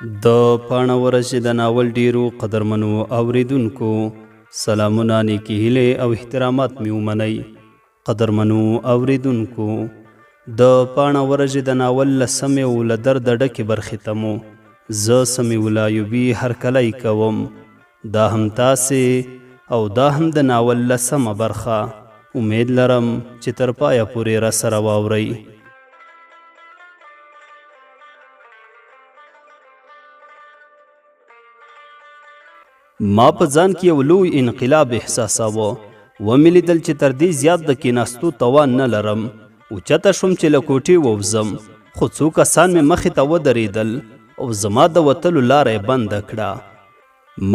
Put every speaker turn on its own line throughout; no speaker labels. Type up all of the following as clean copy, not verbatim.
د پاڼه ورځې د ناول ډیرو قدرمنو اوریدونکو سلامونه، نیکې هیلې او احترامات مې ومنئ. قدرمنو اوریدونکو، د پاڼه ورځې د ناول لسمې او له درده ډکې برخې ته مو زه سمیع الله ایوبي هرکلی کوم. دا هم تاسې او دا هم د ناول لسمه برخه. امید لرم چې تر پایه پورې راسره واورئ. ما په ځان کې یو لوی انقلاب احساساوه. ومې لیدل چې تر دې زیات د کېناستو توان نه لرم. اوچته شوم چې له کوټې ووځم، خو څو کسان مې مخې ته ودرېدل او زما د وتلو لاره یې بنده کړه.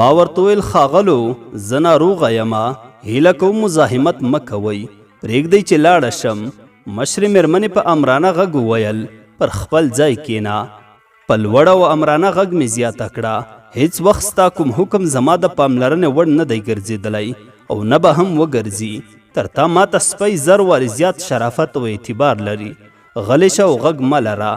ما ورته ویل ښاغلو، زه ناروغه یمه، هیله کوم مزاحمت مه کوئ، پرېږدئ چې لاړه شم. مشرې مېرمنې په امرانه غږ وویل پر خپل ځای کېنه. په لوړه او امرانه غږ مې زیاته کړه. هیڅ وخت ستا کوم حکم زما د پاملرنې وړ نه دی ګرځېدلی او نه به هم وګرځي. تر تا ماته سپی زر وارې زیات شرافت او اعتبار لري. غلی شه او غږ مه لره.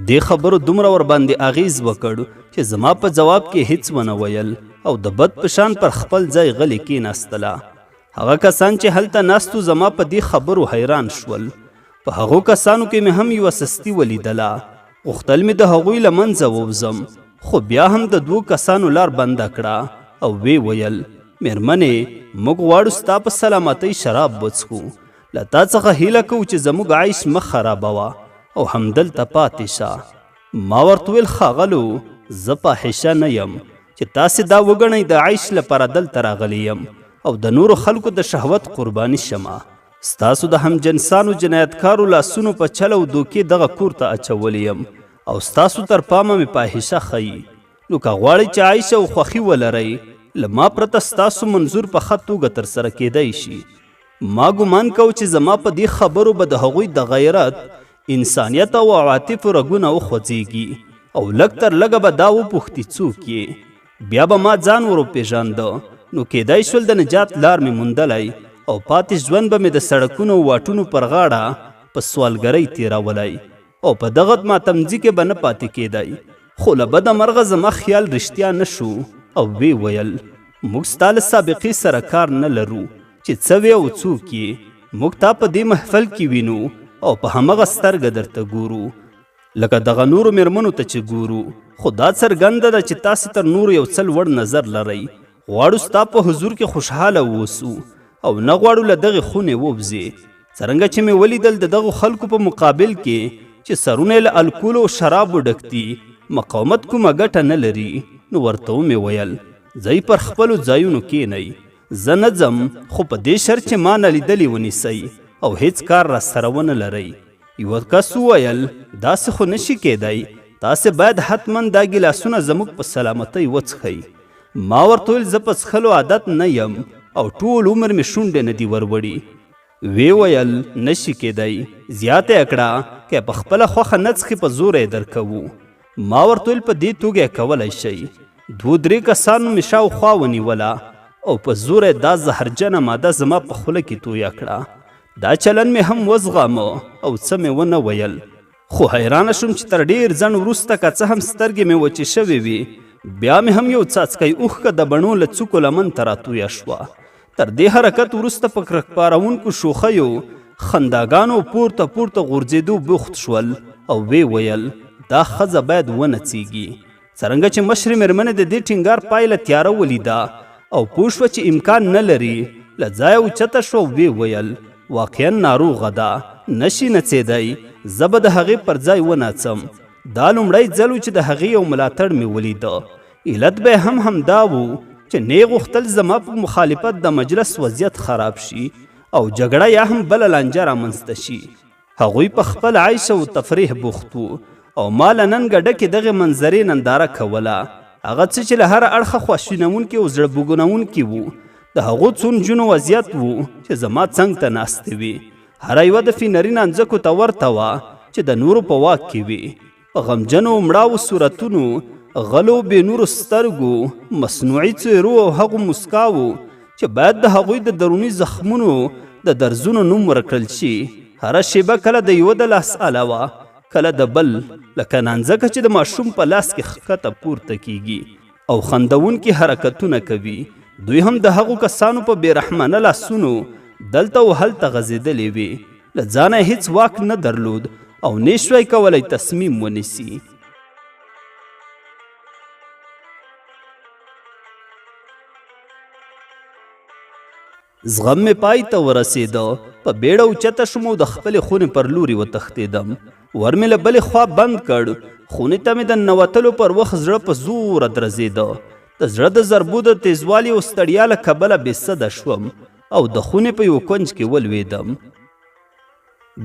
دې خبرو دومره ورباندې اغیز وکړ چې زما په جواب کې هیڅ ونه ویل او د بد په شان پر خپل ځای غلی کېناستله. هغه کسان چې هلته ناستو زما په دې خبرو حیران شول. په هغو کسانو کې مې هم یوه سستي ولیدله. غوښتل مې د هغوی له منځه ووځم، خو بیا هم د دوو کسانو لار بنده کړه او وی ویل مېرمنې، موږ غواړو ستا په سلامتۍ شراب وڅښو. له تا څخه هیله کوو چې زموږ عیش مه خرابوه او همدلته پاتې شه. ما ورته ویل ښاغلو، زه فاحشه نه یم چې تاسې دا وګڼئ د عیش لپاره دلته راغلی یم او د نورو خلکو د شهوت قرباني شمه. ستاسو د همجنسانو جنایتکارو لاسونو په چل او دوکې دغه کور ته اچولی یم او ستاسو تر پامه مې فاحشه ښیي. نو که غواړئ چې عیش او خوښي ولرئ، له ما پرته ستاسو منظور په ښه توګه ترسره کیدی شي. ما ګمان کو چې زما په دې خبرو به د هغوی د غیرت، انسانیت او عواطفو رګونه وخوځېږي او لږ تر لږه به دا وپوښتي څوک یې. بیا به ما ځان ور وپېژانده، نو کیدای شول د نجات لار مې موندلی او پاتې ژوند به مې د سړکونو او واټونو پر غاړه په سوالګرۍ تېرولی او په دغه ماتمځي کې به نه پاتې کیدی. خو له بده مرغه زما خیال رښتیا نه شو او وی ویل موږ ستا له سابقې سره کار نه لرو چې څه وې او څوک یې. موږ تا په دې محفل کې وینو او په همغه سترګه درته ګورو لکه دغه نورو مېرمنو ته چې ګورو. خو دا څرګنده ده چې تاسې تر نورو یو څل وړ نظر لرئ. غواړو ستا په حضور کې خوشحاله واوسو او نه غواړو له دغې خونې ووځې. څرنګه چې مې ولیدل د دغو خلکو په مقابل کې چې سرونه یې له الکولو او شرابو ډک دي، مقاومت کومه ګټه نه لري. نو ورته ومې ویل ځئ پر خپلو ځایونو کېنئ. زه نه ځم، خو په دې شرط چې ما نه لیدلې ونیسئ او هیڅ کار را سره ونه لرئ. یوه کس وویل داسې خو نشي کېدی، تاسې باید حتما دا ګیلاسونه زموږ په سلامتۍ وڅښئ. ما ورته ویل زه په څښلو عادت نه یم او ټول عمر مې شونډې نه دي وروړي. وی ویل نشي کېدی، زیاته یې کړه که په خپله خوښه نه څښي په زوره یې درکوو. ما ورته ویل په دې توګه یې کولی شئ. دوه درې کسانو مې شاوخوا ونیوله او په زوره یې دا زهرجنه ماده زما په خوله کې تویه کړه. دا چلن مې هم وزغامه او څه مې ونه ویل. خو حیرانه شوم چې تر ډېر ځنډ وروسته که څه هم سترګې مې وچې شوې وي، بیا مې هم یو څاڅکی اوښکه د بڼو له څوکو لمن ته راتویه شوه. تر دې حرکت وروسته په کرک پاروونکو شوخیو، خنداګانو پورته پورته غورځېدو بوخت شول او وی ویل دا ښځه باید ونڅېږي. څرنګه چې مشرې مېرمنې د دې ټینګار پایله تیاره ولیده او پوه شوه چې امکان نه لري، له ځایه اوچته شوه او وی ویل واقعا ناروغه ده، نشي نڅېدی، زه به د هغې پر ځای وناڅم. دا لومړی ځل و چې د هغې یو ملاتړ مې ولیده. علت به هم همدا و چې نه غوښتل زما په مخالفت د مجلس وضعیت خراب شي او جګړه یا هم بله لانجه رامنځته شي. هغوی په خپل عیش او تفریح بوخت وو او ما له ننګه ډکې دغې منظرې ننداره کوله. هغه څه چې له هره اړخه خواشینونکي او زړه بوږنونکي وو. د هغو څو نجونو وضعیت وو چې زما څنګ ته ناستې وې. هره یوه د فینري نانځکو ته ورته وه چې د نورو په واک کې وي. په غمجنو مړاوو صورتونو، غلو بې نورو سترګو، مصنوعي څېرو او هغو مسکاوو چې باید د هغوی د دروني زخمونو د درزونو نوم ورکړل شي. هره شیبه کله د یوه د لاس علاوه کله د بل، لکه نانځکه چې د ماشوم په لاس کې ښکته پورته کیږي او خندونکي حرکتونه کوي. دوی هم د هغو کسانو په بېرحمانه لاسونو دلته او هلته غځېدلې وې. له ځانه هیڅ واک نه درلود او نشوی کولی تصمیم ونیسي. زغم مې پای ته ورسېده. په بیړه اوچته شوم او د خپلې خونې پر لوري وتښتېدم. ور مې له بلې خوا بند کړ. خونې ته مې د ننوتلو پر وخت زړه په زوره درزېده. د زړه د ضربو د تیزوالي او ستړیا له کبله بېسده شوم او د خونې په یو کونج کې ولوېدم.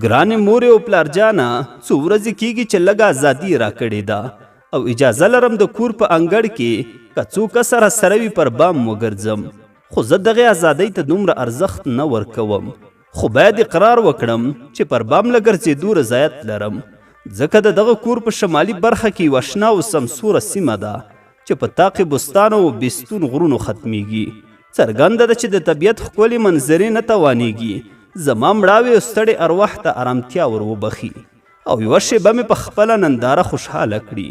ګرانې مورې او پلارجانه، څو ورځې کېږي چې لږه ازادي یې راکړې ده او اجازه لرم د کور په انګړ کې که څو کسه راسره وي پر بام وګرځم. خو زه دغې ازادۍ ته دومره ارزښت نه ورکوم. خو باید اقرار وکړم چې پر بام له ګرځېدو رضایت لرم، ځکه د دغه کور په شمالي برخه کې یوه شنه او سمسوره سیمه ده چې په طاق بستانو او بیستون غرونو ختمیږي. څرګنده ده چې د طبیعت ښکلې منظرې نه توانیږي زما مړاوې او ستړې ارواح ته ارامتیا ور وبخي او یوه شیبه مې په خپله ننداره خوشحاله کړي.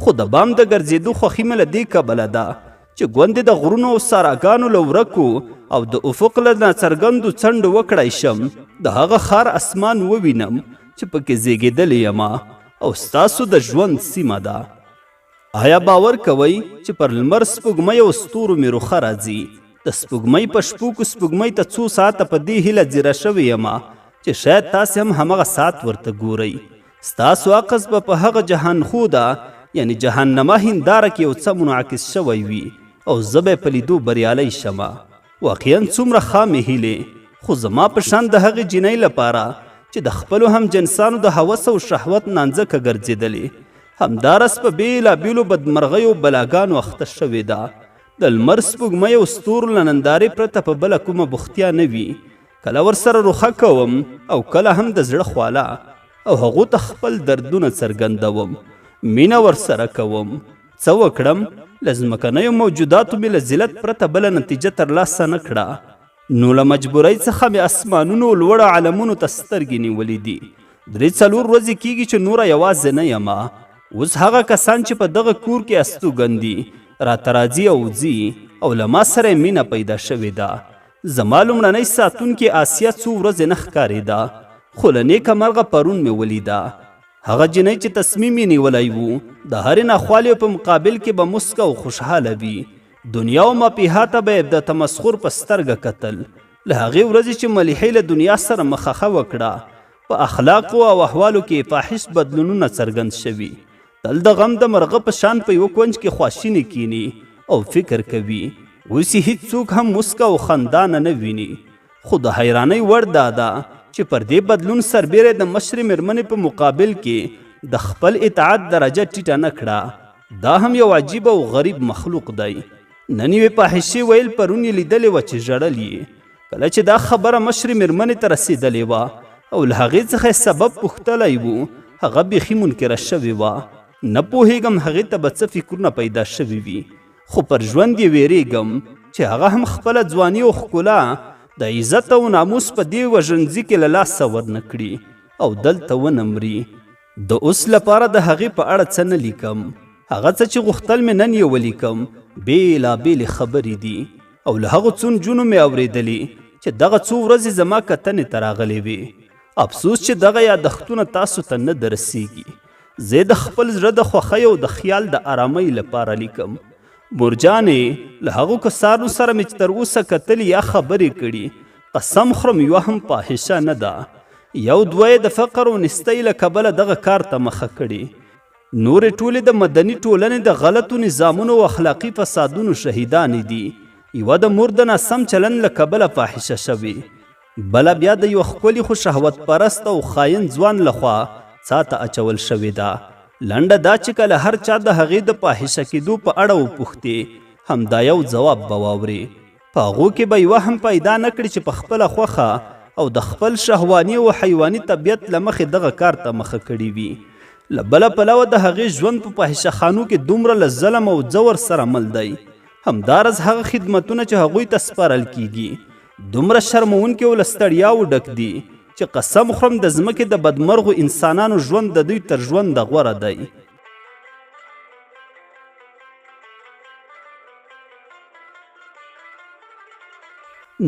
خو د بام د ګرځېدو خوښي مې له دې کبله ده چې ګوندې د غرونو او ساراګانو له ورکو او د افق له ناڅرګندو څنډو وکړی شم د هغه ښار اسمان ووینم چې پکې زیږېدلی یم او ستاسو د ژوند سیمه ده. آیا باور کوئ چې پر لمر سپوږمۍ او ستورو مې روخه راځي؟ د سپوږمۍ په شپو کې سپوږمۍ ته څو ساعته په دې هیله ځیره شوې یم چې شاید تاسې هم همغه ساعت ورته ګورئ. ستاسو عکس به په هغه جهان خوده یعنی جهنمه هنداره کې یو څه منعکس شوی وي او زه به په لیدو بریالی شمه. واقعا څومره خامې هیلې، خو زما په شان د هغې جینۍ لپاره چې د خپلو هم جنسانو د هوس او شهوت نانځکه ګرځېدلې همدارس په بېلابېلو بدمرغیو بلاګانو اخته شوې ده. د لمر سپوږمۍ او ستورو له نندارې پرته په بله کومه بوختیا نه وي. کله ورسره روخه کوم او کله هم د زړه خواله او هغو ته خپل دردونه څرګندوم. مینه ورسره کوم. څه وکړم؟ له ځمکنیو موجوداتو مې له ذلت پرته بله نتیجه ترلاسه نه کړه. نو له مجبورۍ څخه مې اسمانونو لوړو عالمونو ته سترګې نیولې دي. 3-4 ورځې کېږي چې نوره یوازې نه یم. اوس هغه کسان چې په دغه کور کې استوګن دي راته راځي او ځي او له ما سره یې مینه پیدا شوې ده. زما لومړنۍ ساتونکې آسیا څو ورځې نه ښکارېده، خو له نیکه مرغه پرون مې ولیده. هغه جنۍ چې تصمیم یې نیولی و د هرې ناخوالې په مقابل کې به مسکه او خوشحاله وي. دنیا او مپیها ته به د تمسخر په سترګه کتل. له هغې ورځې چې ملیحې له دنیا سره مخه وکړه په اخلاقو او احوالو کې فاحش بدلونونه څرګند شوي. تل د غم د مرغه په شان په یوه کونج کې خواشینې کینی او فکر کوي. اوس یې هېڅوک هم مسکه او خندانه نه ویني. خو د حیرانۍ وړ دا ده چې پر دې بدلون سربیره د مشرې مېرمنې په مقابل کې د خپل اطاعت درجه ټیټه نه کړه. دا هم یو عجیب او غریب مخلوق دی. نن یې فاحشې ویل، پرون یې لیدلې وه چې ژړل یې. کله چې دا خبره مشرې مېرمنې ته رسېدلې وه او له هغې څخه یې سبب پوښتلی و، هغه بیخي منکره شوې وه. نه پوهېږم هغې ته به څه فکرونه پیدا شوي وي، خو پر ژوند یې ویرېږم چې هغه هم خپله ځواني او ښکلا د عزت او ناموس په دې وژنځي کې له لاسه ورنه کړي او دلته ونه مري. د اوس لپاره د هغې په اړه څه نه لیکم. هغه څه چې غوښتل مې نن یې ولیکم بېلابېلې خبرې دي او له هغو څو نجونو مې اورېدلې چې دغه څو ورځې زما کتنې ته راغلې وې. افسوس چې دغه یادښتونه تاسو ته نه درسیږي. زه د خپل زړه د خوښۍ او د خیال د آرامۍ لپاره لیکم. مورجانې، له هغو کسانو سره مې چې تر اوسه کتلي یا خبرې کړي، قسم خورم یوه هم فاحشه نه ده. یو دوه یې د فقر او نستۍ له کبله دغه کار ته مخه کړي. نورې ټولې د مدني ټولنې د غلطو نظامونو او اخلاقي فسادونو شهیدانې دي. یوه د مور د ناسم چلند له کبله فاحشه شوې، بله بیا د یو ښکلي خو شهوت پرست او خاین ځوان لخوا څا ته اچول شوې ده. لنډه دا چې کله هر چا د هغې د فاحشه کېدو په اړه وپوښتې، همدا یو ځواب به واورې. په هغو کې به یوه هم پیدا نه کړي چې په خپله خوښه او د خپل شهواني او حیواني طبیعت له مخې دغه کار ته مخه کړي وي. له بله پلوه د هغې ژوند په فاحشه خانو کې دومره له ظلم او ځور سره مل دی. همدارز هغه خدمتونه چې هغوی ته سپارل کیږي دومره شرمونکي او له ستړیاو ډک دي چې قسم خورم د ځمکې د بدمرغو انسانانو ژوند د دوی تر ژونده غوره دی.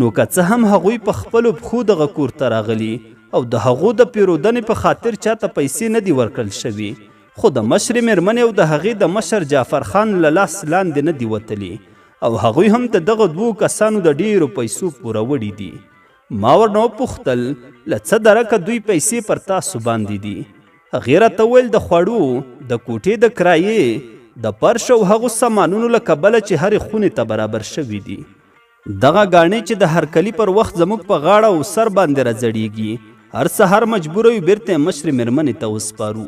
نو که څه هم هغوی په خپلو پښو دغه کور ته راغلي او د هغو د پیرودنې په خاطر چاته پیسې نه دي ورکړل شوي، خو د مشرې مېرمنې او د هغې د مشر جعفر خان له لاس لاندې نه دي وتلي او هغوی هم د دغه دوو کسانو د ډیرو پیسو پوروړي دي. ما ورنه وپوښتل له څه درکه دوی پیسې پر تاسو باندې دي؟ هغې راته وویل د خوړو، د کوټې د کرایې، د فرش او هغو سامانونو له کبله چې هرې خونې ته برابر شوي دي. دغه ګاڼې چې د هرکلي پر وخت زموږ په غاړه او سر باندې راځړېږي، هر سهار مجبوره یو بیرته یې مشرې مېرمنې ته وسپارو.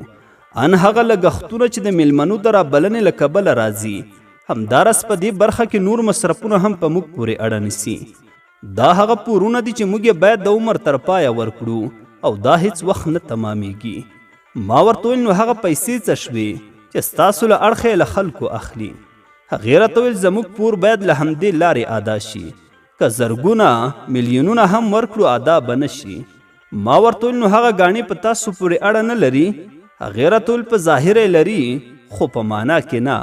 ان هغه لګښتونه چې د میلمنو د رابلنې له کبله راځي، همداراز په دې برخه کې نور مصرفونه هم په موږ پورې اړه نیسي. دا هغه پورونه دي چې موږ یې باید د عمر تر پایه ورکړو او دا هیڅ وخت نه تمامیږي. ما ورته وویل نو هغه پیسې څه شوې چې ستاسو له اړخه یې له خلکو اخلي؟ هغې راته وویل زموږ پور باید له همدې لارې ادا شي، که زرګونه میلیونونه هم ورکړو ادا به نه شي. ما ورته وویل نو هغه ګاڼې په تاسو پورې اړه نه لري؟ هغې راته وویل په ظاهر یې لري خو په معنا کې نه.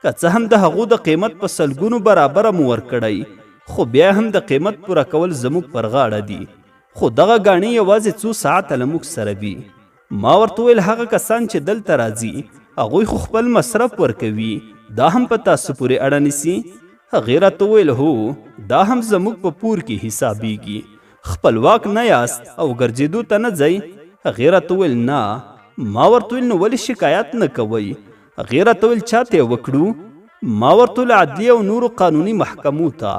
که څه هم د هغو د قیمت په سلګونو برابره مو ورکړی، خو بیا هم د قیمت پوره کول زموږ پر غاړه دي. خو دغه ګاڼې یوازې څو ساعته له موږ سره وي. ما ورته وویل هغه کسان چې دلته راځي هغوی خو خپل مصرف ورکوي، دا هم په تاسو پورې اړه نیسي؟ هغې راته وویل هو، دا هم زموږ په پور کې حسابیږي. خپلواک نه یاست او ګرځېدو ته نه ځئ؟ هغې راته وویل نه. ما ورته وویل نو ولې شکایت نه کوئ؟ هغې راته وویل چاته یې وکړو؟ ما ورته وویل عدلیې او نورو قانوني محکمو ته.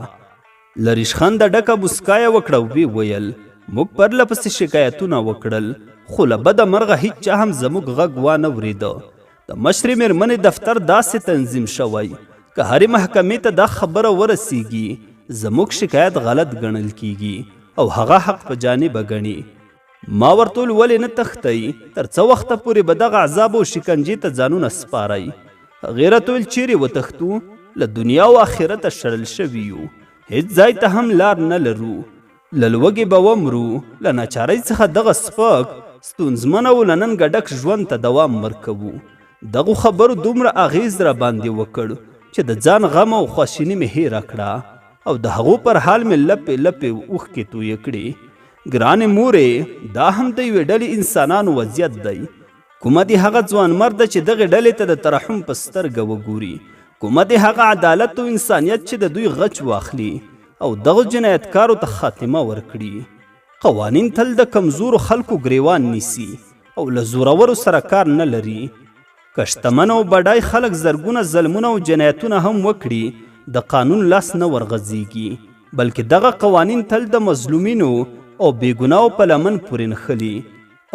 له ریشخنده ډکه موسکا یې وکړه او ویې ویل موږ پرله پسې شکایتونه وکړل، خو له بده مرغه هیچ چا هم زموږ غږ وانه اورېده. د مشرې مېرمنې دفتر داسې تنظیم شوی که هرې محکمې ته دا خبره ورسیږي زموږ شکایت غلط ګڼل کیږي او هغه حق په جانبه ګڼي. ما ورته وویل ولې نه تښتئ؟ تر څه وخته پورې به دغه عذاب او شکنجې ته ځانونه سپارئ؟ هغې راته وویل چیرې وتښتو؟ له دنیا او آخرته شړل شوي یو، هیڅ ځای ته هم لار نه لرو. له لوږې به ومرو، له ناچارۍ څخه دغه سپک ستونزمن او له ننګه ډک ژوند ته دوام ورکوو. دغو خبرو دومره اغیز را باندې وکړ چې د ځان غم او خواشیني مې هیره کړه او د هغو پر حال مې لپې لپې اوښکې تویې کړې. ګرانې مورې، دا هم د یوې ډلې انسانانو وضعیت دی. کومه دې هغه ځوانمرده چې دغې ډلې ته د ترحم په سترګه وګوري، کومه دې هغه عدالت او انسانیت چې د دوی غچ واخلي او دغو جنایتکارو ته خاتمه ورکړي. قوانین تل د کمزورو خلکو ګریوان نیسي او له زورورو سره کار نه لري. که شتمن او بډای خلک زرګونه ظلمونه او جنایتونه هم وکړي، د قانون لاس نه ورغځېږي، بلکې دغه قوانین تل د مظلومینو او بېګناو په لمن پورې نښلي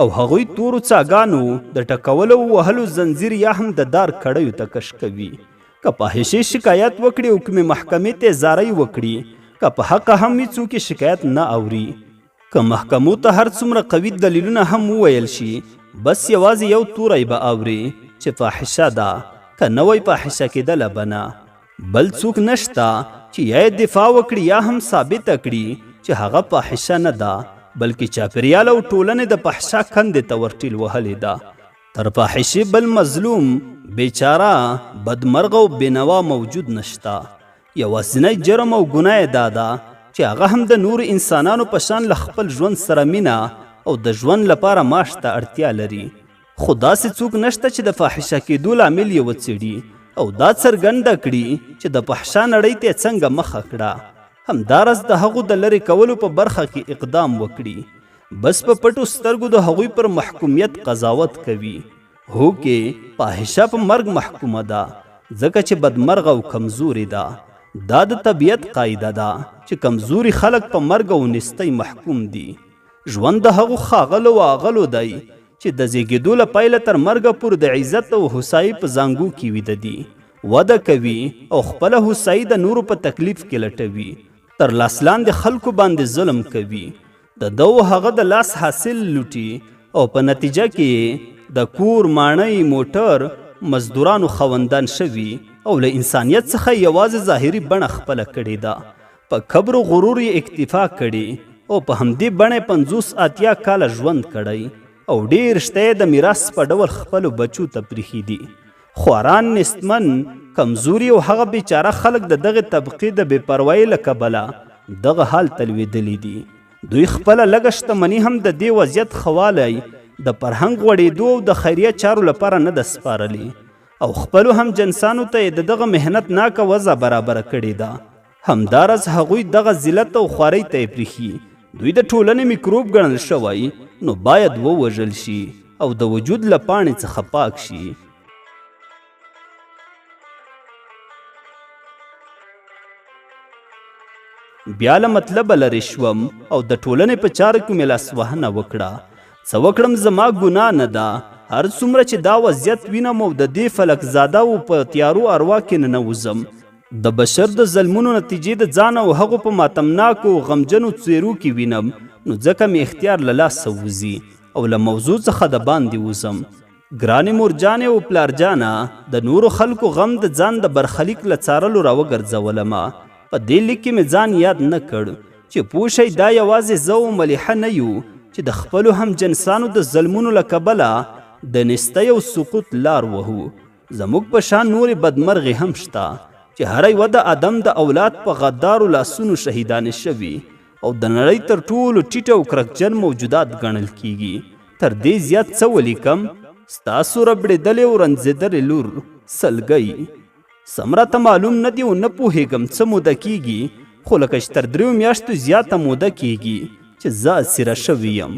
او هغوی تورو څاګانو د ټکولو او وهلو زنځیر یا هم د دار کړیو ته کش کوي. که فاحشې شکایت وکړي او کومې محکمې ته زارۍ وکړي، که په حقه هم هېڅوک شکایت نه اوري، که محکمو ته هر څومره قوي دلیلونه هم وویل شي، بس یوازې یو توری به اوري چې فاحشه ده، که نه وی فاحشه کېدله به نه. بل څوک نشته چې یا یې دفاع وکړي یا هم ثابته کړي چې هغه فاحشه نه ده، بلکې چاپېریال او ټولنې د فحشا کندې ته ورټیل وهلې ده. تر فاحشې بل مظلوم، بیچاره، بدمرغه او بېنوا موجود نشته. یوازینی جرم او ګناه یې دا ده چې هغه هم د نورو انسانانو په شان له خپل ژوند سره مینه او د ژوند لپاره معاش ته اړتیا لري. خو داسې څوک نشته چې د فاحشه کېدو لامل یې وڅېړي او دا څرګنده کړي چې د فحشا نړۍ ته یې څنګه مخه کړه. همداراز د هغو د لرې کولو په برخه کې اقدام وکړي. بس په پټو سترګو د هغوی پر محکومیت قضاوت کوي. هو کې فاحشه په مرګ محکومه ده ځکه چې بدمرغه او کمزوري ده. دا د طبیعت قاعده ده چې کمزوري خلک په مرګ او نیستۍ محکوم دي. ژوند د هغو ښاغلو آغلو دی چې د زیږېدو له پیله تر مرګه پورې د عزت او هوسایي په زانګو کې ویده دي، وده کوي او خپله هوسایي د نورو په تکلیف کې لټوي، تر لاس لاندې خلکو باندې ظلم کوي، د ده او هغه د لاس حاصل لوټي او په نتیجه کې د کور، ماڼۍ، موټر، مزدورانو خوندان شوي او له انسانیت څخه یوازې ظاهري بڼه خپله کړې ده. په کبر و غرور یې اکتفا کړې او په همدې بڼې 50-80 کاله ژوند کړی او ډېر شته د میراث په ډول خپلو بچو ته پریښي دي. خواران، نستمن، کمزوري او هغه بیچاره خلک د دغه طبقې د بېپروایۍ له کبله دغه حال ته لوېدلي دي. دوی خپله لږه شتمني هم د دې وضعیت ښه والی د فرهنګ غوړېدو او د خیریه چارو لپاره نه ده سپارلې او خپلو هم جنسانو ته یې د دغه محنت ناکه وضع برابره کړې ده. همداراز هغوی دغه ذلت او خوارۍ ته یې پرېښي. دوی د ټولنې میکروب ګڼل شوی نو باید ووژل شي او د وجود له پاڼې څخه پاک شي. بیا له مطلبه لرې شوم او د ټولنې په چارو کې مې لاسوهنه وکړه. څه وکړم، زما ګناه نه ده. هر څومره چې دا وضعیت وینم او د دې فلک زادهو په تیارو اروا کې ننوځم، د بشر د ظلمونو نتیجې د ځان او هغو په ماتمناکو غمجنو څېرو کې وینم، نو ځکه مې اختیار له لاسه وځي او له موضوع څخه د باندې وځم. ګرانې مورجانې او پلارجانه، د نورو خلکو غم د ځان د برخلیک له څارلو راوګرځولمه. په دې لیک کې مې ځان یاد نه کړ چې پوه شئ دا یوازې زه او ملیحه نه یو چې د خپلو هم جنسانو د ظلمونو له کبله د نستی او سقوط لار وهو. زموږ په شان نورې بدمرغې هم شته چې هره یوه د آدم د اولاد په غدارو لاسونو شهیدانې شوي او د نړۍ تر ټولو ټیټه او کرکجن موجودات ګڼل کیږي. تر دې زیات څه ولیکم؟ ستاسو ربړېدلې او رنځېدلې لور سلګۍ. سم راته معلوم نه دی او نه پوهېږم څه موده کیږي، خو لکه چې تر 3 میاشتو زیاته موده کیږي چې زه اسیره شوی یم.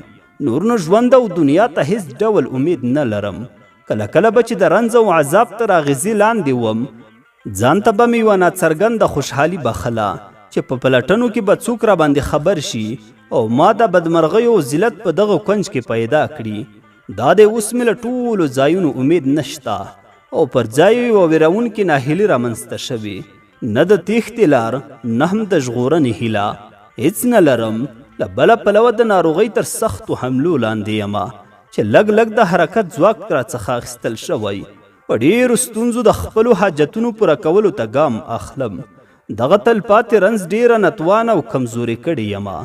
نور نو ژوند او دنیا ته هیڅ ډول امید نه لرم. کله کله به چې د رنځ او عذاب تر اغېزې لاندې وم، ځان ته به مې یوه ناڅرګنده خوشحالي بخله چې په پلټنو کې به څوک راباندې خبر شي او ما د بدمرغیو او ذلت په دغه کونج کې پیدا کړي. دا دی اوس مې له ټولو ځایونو امید نشته او پر ځای یوه ویرونکې ناهیلي رامنځته شوې. نه د تېښتې لار، نه هم د ژغورنې هیله. هیڅ نه لرم. له بله پلوه د ناروغۍ تر سختو حملو لاندې یمه چې لږ لږ د حرکت ځواک راڅخه اخیستل شوی. په ډېرو ستونزو د خپلو حاجتونو پوره کولو ته ګام اخلم. دغه تلپاتې رنځ ډېره نتوانه او کمزورې کړې یمه.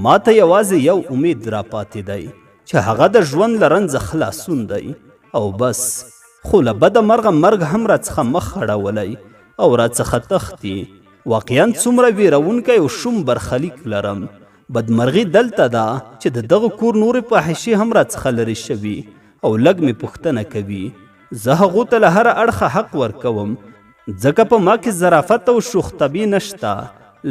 ما ته یوازې یو امید راپاتې دی چې هغه د ژوند له رنځه خلاصون دی او بس. خو له بده مرغه مرګ هم راڅخه مخ اړولی او راڅخه تښتي. واقعا څومره ویرونکی او شوم برخلیک لرم. بدمرغي دلته ده چې د دغه کور نورې فاحشې هم راڅخه لرې شوي او لږ مې پوښتنه کوي. زه هغو ته له هره اړخه حق ورکوم ځکه په ما کې ظرافت او شوخطبي نشته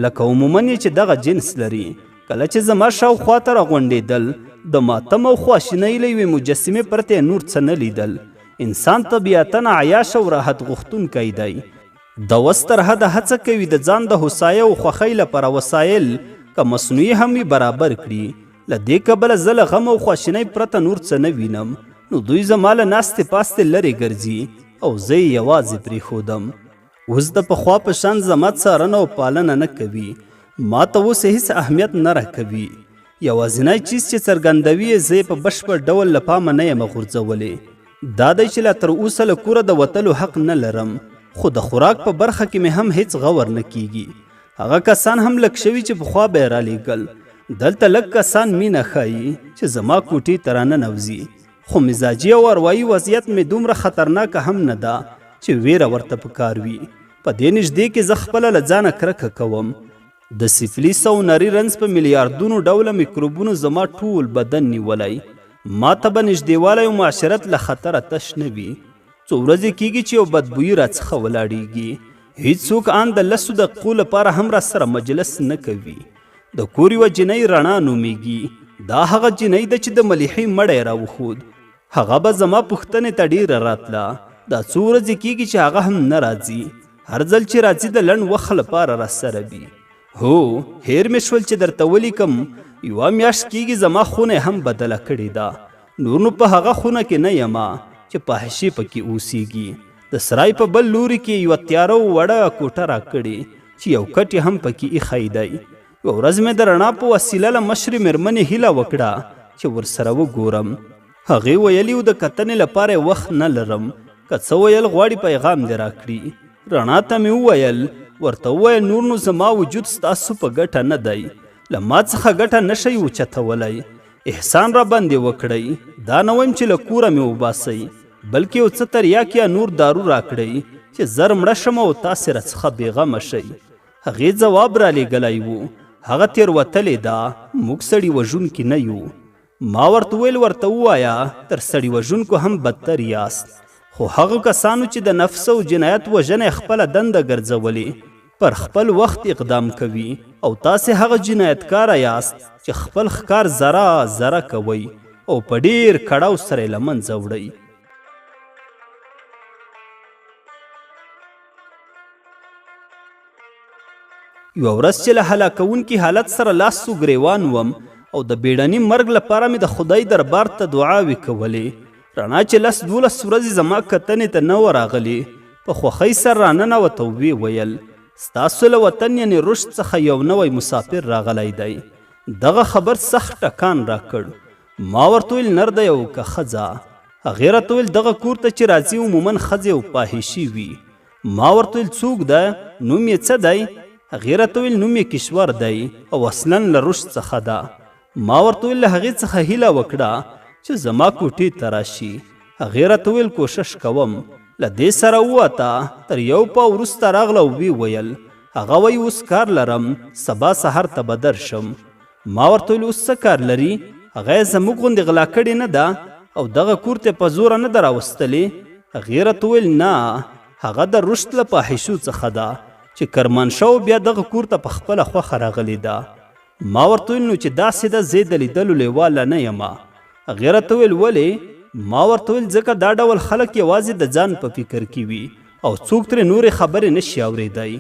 لکه عموما چې دغه جنس لري. کله چې زما شاوخوا ته راغونډېدل، د ماتم او خواشینۍ له یوې مجسمې پرته نور څه نه لیدل. انسان طبیعتا عیاش او راحت غوښتونکی دی. د وس تر حده هڅه کوي د ځان د هوسایه او خوښۍ لپاره وسایل که مصنوعي هم وي برابر کړي. له دې کبله زه له غم او خواشینۍ پرته نور څه نه وینم، نو دوی زما له ناستې پاستې لرې ګرځي او زه یې یوازې پرېښودم. اوس د پخوا په شان زما څارنه او پالنه نه کوي. ما ته اوس هېڅ اهمیت نه راکوي. یوازینی چیز چې څرګندوي یې زه یې په بشپړ ډول له پامه نه یم غورځولی. دا دی چې لا تر اوسه له کوره د وتلو حق نه لرم، خو د خوراک په برخه کې مې هم هېڅ غور نه کیږي. هغه کسان هم لږ شوي چې پخوا به یې رالیږل. دلته لږ کسان مینه ښایي چې زما کوټې ته راننوځي، خو مزاجي او اروايي وضعیت مې دومره خطرناکه هم نه ده چې ویره ورته پکار وي. په دې نږدې کې زه خپله له ځانه کرکه کوم. د سفلیس او نري رنځ په میلیاردونو ډوله میکروبونو زما ټول بدن نیولی. ما ته به نږدېوالی او معاشرت له خطره تش نه وي. څو ورځې کیږي چې یو بدبویي راڅخه ولاړیږي. هیڅوک ان د 10 دقیقو لپاره هم را سره مجلس نه کوي. د کور یوه جنۍ رڼا نومیږي. دا هغه جنۍ ده چې د ملیحې مړی راوښود. هغه به زما پوښتنې ته ډېره راتله. دا څو ورځې کیږي چې هغه هم نه راځي. هر ځل چې راځي د لنډ وخت لپاره را سره وي. هو، هیر مې شول چې درته ولیکم، 1 میاشت کیږي زما خونه هم بدله کړې ده. نور نو په هغه خونه کې نه یمه چې فاحشې پکې اوسیږي. د سرای په بل لوري کې یوه تیاره وړه کوټه راکړې چې یو کټ یې هم پکې ایښی دی. یوه ورځ مې د رڼا په وسیله له مشرې مېرمنې هیله وکړه چې ورسره وګورم. هغې ویلي و د کتنې لپاره وخت نه لرم، که څه ویل غواړي پیغام دې راکړي. رڼا ته مې وویل، ورته وویل نور نو زما وجود ستاسو په ګټه نه دی. له ما څخه ګټه نشئ اوچتولی. احسان را باندې وکړئ، دا نه وایم چې له کوره مې وباسئ، بلکې یو څه تریاک یا نور دارو راکړئ چې زر مړه شم او تاسې راڅخه بېغمه شئ. هغې ځواب را لیږلی و، هغه تېروتلې ده، موږ سړي وژونکي نه یو. ما ورته وویل ورته ووایه تر سړي وژونکو هم بدتر یاست. خو هغو کسانو چې د نفس او جنایت وژنې خپله دنده ګرځولې پر خپل وخت اقدام کوي او تاسې هغه جنایتکاره یاست چې خپل ښکار ذره ذره کوئ او په ډېر کړاو سره یې له منځه وړئ. یوه ورځ چې له هلاکوونکي حالت سره لاس و ګریوان وم او د بیړني مرګ لپاره مې د خدای دربار ته دعاوې کولې. رڼا چې 10-12 ورځې زما کتنې ته نه وه راغلې، په خوښۍ سره راننوته او ویې ویل ستاسو له وطن یعنې رشد څخه یو نوی مسافر راغلی دی. دغه خبر سخت ټکان راکړ. ما ورته ویل نر دی او که ښځه؟ هغې راته ویل دغه کور ته چې راځي عموما ښځې او فاحشې وي. ما ورته ویل څوک ده؟ نوم یې څه دی؟ هغې راته ویل نوم یې کشور دی او اصلا له رشد څخه ده. ما ورته ویل له هغې څخه هیله وکړه چې زما کوټې ته راشي. هغې راته ویل کوشش کوم. له دې سره ووته، تر یو پاو وروسته راغله او ویې ویل هغه وایي اوس کار لرم، سبا سهار ته به درشم. ما ورته ویل اوس څه کار لري؟ هغه یې زموږ غوندې غلا کړې نه ده او دغه کور ته په زوره نه ده راوستلې. هغې راته ویل نه، هغه د رشد له فاحشو څخه ده چې کرمانشاه او بیا دغه کور ته په خپله خوښه راغلې ده. ما ورته ویل نو چې داسې ده زه د لیدلو لیواله نه یم. هغې راته ویل ولې؟ ما ورته ویل ځکه دا ډول خلک یوازې د ځان په فکر کې وي او څوک ترې نورې خبرې نشي اورېدی.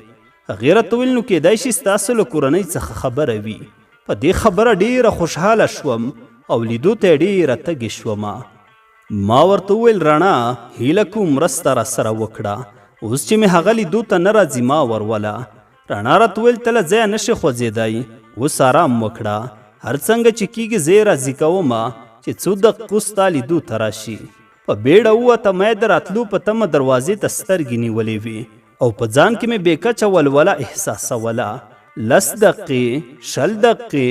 هغې راته ویل نو کیدای شي ستاسو له کورنۍ څخه خبره وي. په دې خبره ډېره خوشحاله شوم او لیدو ته یې ډېره تږې شومه. ما ورته وویل رڼا هیله کوم مرسته راسره وکړه، اوس چې مې هغه لیدو ته نه راځي ما وروله. رڼا راته ویل ته له ځایه نشې خوځېدی، اوس آرام وکړه، هر څنګه چې کېږي زه یې راضي کومه چې څو دقیقو ستا لیدو ته راشي. په بیړه ووته، ما یې د راتلو په تمه دروازې ته سترګې نیولې وې او په ځان کې مې بېکچه ولوله احساسوله. 10 دقیقې، 20 دقیقې،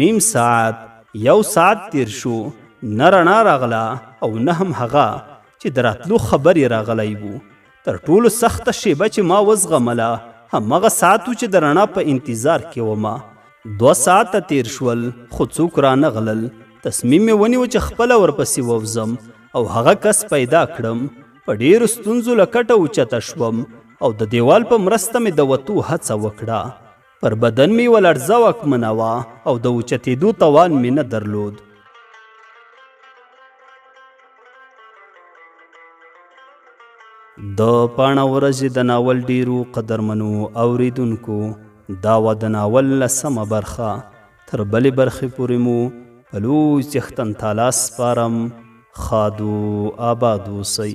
نیم ساعت، 1 ساعت تیر شو، نه رڼا راغله او نه هم هغه چې د راتلو خبر یې راغلی و. تر ټولو سخته شیبه چې ما وزغمله همغه ساعت و چې د رڼا په انتظار کې ومه. 2 ساعته تیر شول خو څوک رانغلل. تصمیم مې ونیو چې خپله ورپسې ووځم او هغه کس پیدا کړم. په ډېرو ستونزو له کټه اوچته شوم او د دیوال په مرسته مې د وتو هڅه وکړه. پر بدن مې یوه لړزه واکمنه وه او د اوچتېدو توان مې نه درلود. د پاڼه ورځې د ناول ډېرو قدرمنو اوریدونکو، دا وه د ناول 10مه برخه. تر بلې برخې پورې مو په لوی څښتن تعالی سپارم. ښاد و آباد اوسئ.